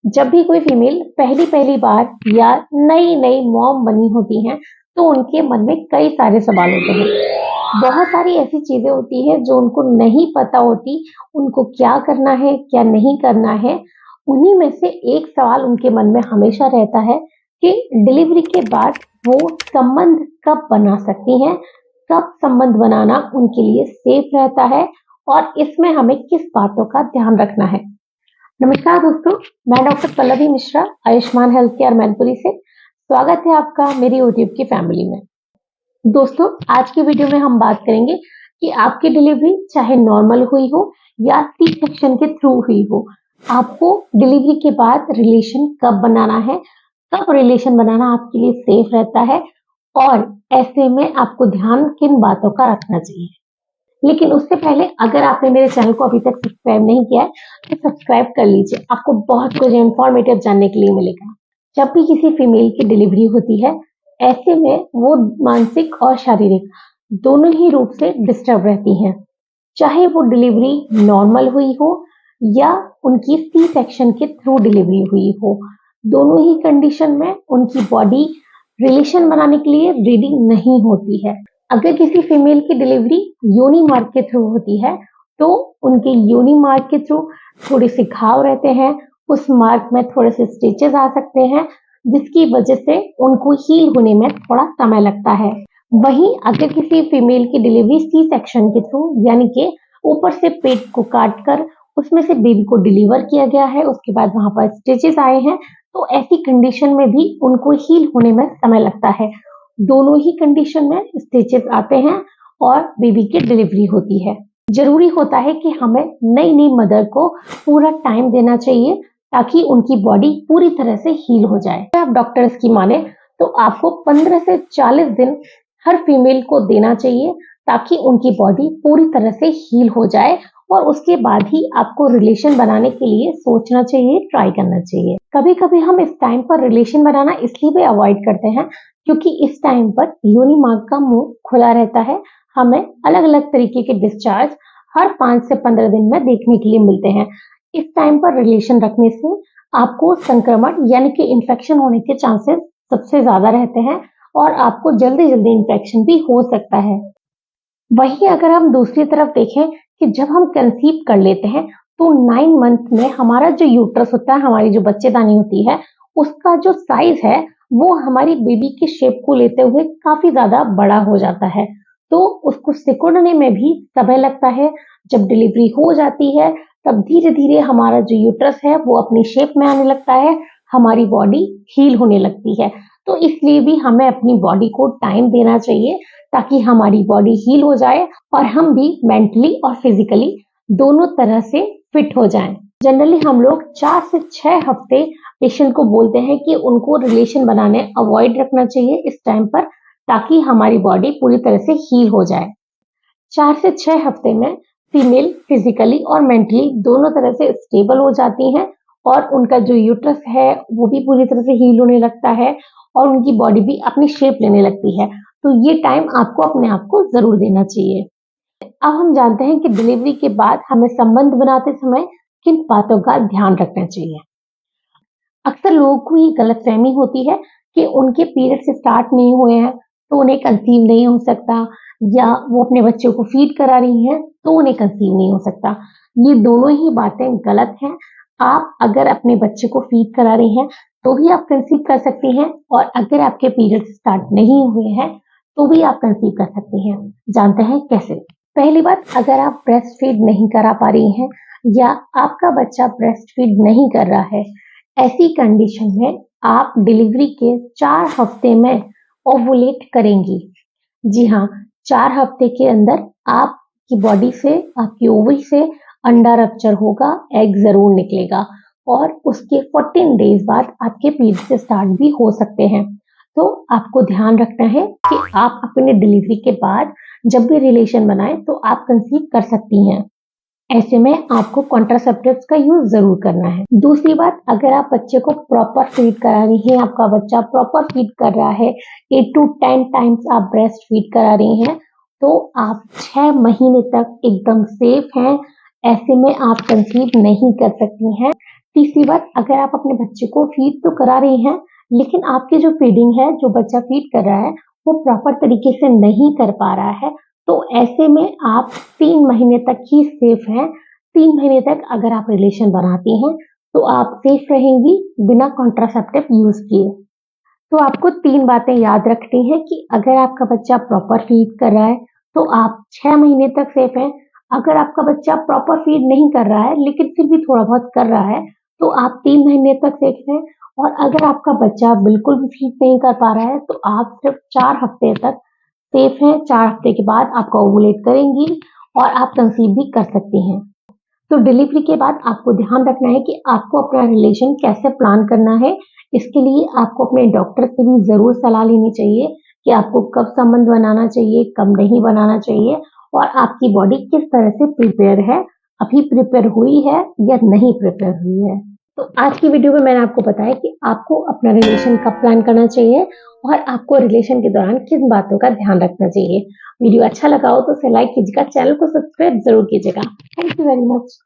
जब भी कोई फीमेल पहली पहली बार या नई नई मॉम बनी होती हैं तो उनके मन में कई सारे सवाल होते हैं। बहुत सारी ऐसी चीजें होती हैं जो उनको नहीं पता होती, उनको क्या करना है क्या नहीं करना है। उन्हीं में से एक सवाल उनके मन में हमेशा रहता है कि डिलीवरी के बाद वो संबंध कब बना सकती हैं, कब संबंध बनाना उनके लिए सेफ रहता है और इसमें हमें किस बातों का ध्यान रखना है। नमस्कार दोस्तों, मैं doctor Pallavi Mishra Ayushman health care Mainpuri से स्वागत है आपका मेरी यूट्यूब की फैमिली में। दोस्तों, आज की वीडियो में हम बात करेंगे कि आपकी डिलीवरी चाहे नॉर्मल हुई हो या सी सेक्शन के थ्रू हुई हो, आपको डिलीवरी के बाद रिलेशन कब बनाना है, कब रिलेशन बनाना आपके लिए सेफ रहता है और ऐसे में आपको ध्यान किन बातों का रखना चाहिए। लेकिन उससे पहले अगर आपने मेरे चैनल को अभी तक सब्सक्राइब नहीं किया है तो सब्सक्राइब कर लीजिए, आपको बहुत कुछ इन्फॉर्मेटिव जानने के लिए मिलेगा। जब भी किसी फीमेल की डिलीवरी होती है, ऐसे में वो मानसिक और शारीरिक दोनों ही रूप से डिस्टर्ब रहती हैं। चाहे वो डिलीवरी नॉर्मल हुई हो या उनकी सी सेक्शन के थ्रू डिलीवरी हुई हो, दोनों ही कंडीशन में उनकी बॉडी रिलेशन बनाने के लिए रेडी नहीं होती है। अगर किसी फीमेल की डिलीवरी योनि मार्ग के थ्रू होती है तो उनके योनि मार्ग के थ्रू थोड़े से घाव रहते हैं, उस मार्ग में थोड़े से स्टिचेस आ सकते हैं जिसकी वजह से उनको हील होने में थोड़ा समय लगता है। वहीं अगर किसी फीमेल की डिलीवरी सी सेक्शन के थ्रू यानी कि ऊपर से पेट को काट कर उसमें से बेबी को डिलीवर किया गया है, उसके बाद वहां पर स्टिचेस आए हैं, तो ऐसी कंडीशन में भी उनको हील होने में समय लगता है। दोनों ही कंडीशन में स्टिचेस आते हैं और बेबी की डिलीवरी होती है। जरूरी होता है कि हमें नई नई मदर को पूरा टाइम देना चाहिए ताकि उनकी बॉडी पूरी तरह से हील हो जाए। अगर आप डॉक्टर्स की माने तो आपको 15 से 40 दिन हर फीमेल को देना चाहिए ताकि उनकी बॉडी पूरी तरह से हील हो जाए और उसके बाद ही आपको रिलेशन बनाने के लिए सोचना चाहिए, ट्राई करना चाहिए। कभी कभी हम इस टाइम पर रिलेशन बनाना इसलिए भी अवॉइड करते हैं क्योंकि इस टाइम पर योनि मार्ग का मुंह खुला रहता है। हमें अलग अलग तरीके के डिस्चार्ज हर 5 से 15 दिन में देखने के लिए मिलते हैं। इस टाइम पर रिलेशन रखने से आपको संक्रमण यानी कि इन्फेक्शन होने के चांसेस सबसे ज्यादा रहते हैं और आपको जल्दी जल्दी इन्फेक्शन भी हो सकता है। वहीं अगर हम दूसरी तरफ देखें कि जब हम कंसीव कर लेते हैं तो 9 मंथ में हमारा जो यूट्रस होता है, हमारी जो बच्चेदानी होती है, उसका जो साइज है वो हमारी बेबी की शेप को लेते हुए काफी ज्यादा बड़ा हो जाता है, तो उसको सिकुड़ने में भी समय लगता है। जब डिलीवरी हो जाती है तब धीरे धीरे हमारा जो यूट्रस है वो अपनी शेप में आने लगता है, हमारी बॉडी हील होने लगती है। तो इसलिए भी हमें अपनी बॉडी को टाइम देना चाहिए ताकि हमारी बॉडी हील हो जाए और हम भी मेंटली और फिजिकली दोनों तरह से फिट हो जाएं। जनरली हम लोग 4 से 6 हफ्ते पेशेंट को बोलते हैं कि उनको रिलेशन बनाने अवॉइड रखना चाहिए इस टाइम पर ताकि हमारी बॉडी पूरी तरह से हील हो जाए। 4 से 6 हफ्ते में फीमेल फिजिकली और मेंटली दोनों तरह से स्टेबल हो जाती हैं और उनका जो यूट्रस है वो भी पूरी तरह से हील होने लगता है और उनकी बॉडी भी अपनी शेप लेने लगती है। तो ये टाइम आपको अपने आप को जरूर देना चाहिए। अब हम जानते हैं कि डिलीवरी के बाद हमें संबंध बनाते समय किन बातों का ध्यान रखना चाहिए। अक्सर लोगों को ये गलतफहमी होती है कि उनके पीरियड्स स्टार्ट नहीं हुए हैं तो उन्हें कंसीव नहीं हो सकता, या वो अपने बच्चों को फीड करा रही हैं तो उन्हें कंसीव नहीं हो सकता। ये दोनों ही बातें गलत हैं। आप अगर अपने बच्चे को फीड करा रही हैं तो भी आप कंसीव कर सकती हैं और अगर आपके पीरियड्स स्टार्ट नहीं हुए हैं तो भी आप कंसीव कर सकती हैं। जानते हैं कैसे? पहली बात, अगर आप ब्रेस्ट फीड नहीं करा पा रही हैं या आपका बच्चा ब्रेस्ट फीड नहीं कर रहा है, ऐसी कंडीशन में आप डिलीवरी के 4 हफ्ते में ओवुलेट करेंगी। जी हाँ, 4 हफ्ते के अंदर आपकी बॉडी से, आपकी ओवरी से अंडा रप्चर होगा, एग जरूर निकलेगा और उसके 14 डेज बाद आपके पीरियड्स स्टार्ट भी हो सकते हैं। तो आपको ध्यान रखना है कि आप अपने डिलीवरी के बाद जब भी रिलेशन बनाए तो आप कंसीव कर सकती हैं। ऐसे में आपको कॉन्ट्रासेप्टिव्स का यूज जरूर करना है। दूसरी बात, अगर आप बच्चे को प्रॉपर फीड करा रही हैं, आपका बच्चा प्रॉपर फीड कर रहा है, 8 to 10 टाइम्स आप ब्रेस्ट फीड करा रही हैं, तो आप 6 महीने तक एकदम सेफ हैं। ऐसे में आप कंसीव नहीं कर सकती हैं। तीसरी बात, अगर आप अपने बच्चे को फीड तो करा रही हैं, लेकिन आपकी जो फीडिंग है, जो बच्चा फीड कर रहा है, वो प्रॉपर तरीके से नहीं कर पा रहा है, तो ऐसे में आप 3 महीने तक ही सेफ हैं। 3 महीने तक अगर आप रिलेशन बनाती हैं, तो आप सेफ रहेंगी बिना कॉन्ट्रासेप्टिव यूज किए। तो आपको 3 बातें याद रखनी है कि अगर आपका बच्चा प्रॉपर फीड कर रहा है, तो आप 6 महीने तक सेफ हैं। अगर आपका बच्चा प्रॉपर फीड नहीं कर रहा है, लेकिन फिर भी थोड़ा बहुत कर रहा है, तो आप 3 महीने तक सेफ हैं। और अगर आपका बच्चा बिल्कुल भी फीड नहीं कर पा रहा है, तो आप सिर्फ 4 हफ्ते तक सेफ हैं। 4 हफ्ते के बाद आपका ओवुलेट करेंगी और आप कंसीव भी कर सकती हैं। तो डिलीवरी के बाद आपको ध्यान रखना है कि आपको अपना रिलेशन कैसे प्लान करना है। इसके लिए आपको अपने डॉक्टर से भी ज़रूर सलाह लेनी चाहिए कि आपको कब संबंध बनाना चाहिए, कब नहीं बनाना चाहिए और आपकी बॉडी किस तरह से प्रिपेयर है, अभी प्रिपेयर हुई है या नहीं प्रिपेयर हुई है। तो आज की वीडियो में मैंने आपको बताया कि आपको अपना रिलेशन कब प्लान करना चाहिए और आपको रिलेशन के दौरान किन बातों का ध्यान रखना चाहिए। वीडियो अच्छा लगा हो तो उसे लाइक कीजिएगा, चैनल को सब्सक्राइब जरूर कीजिएगा। Thank you very much.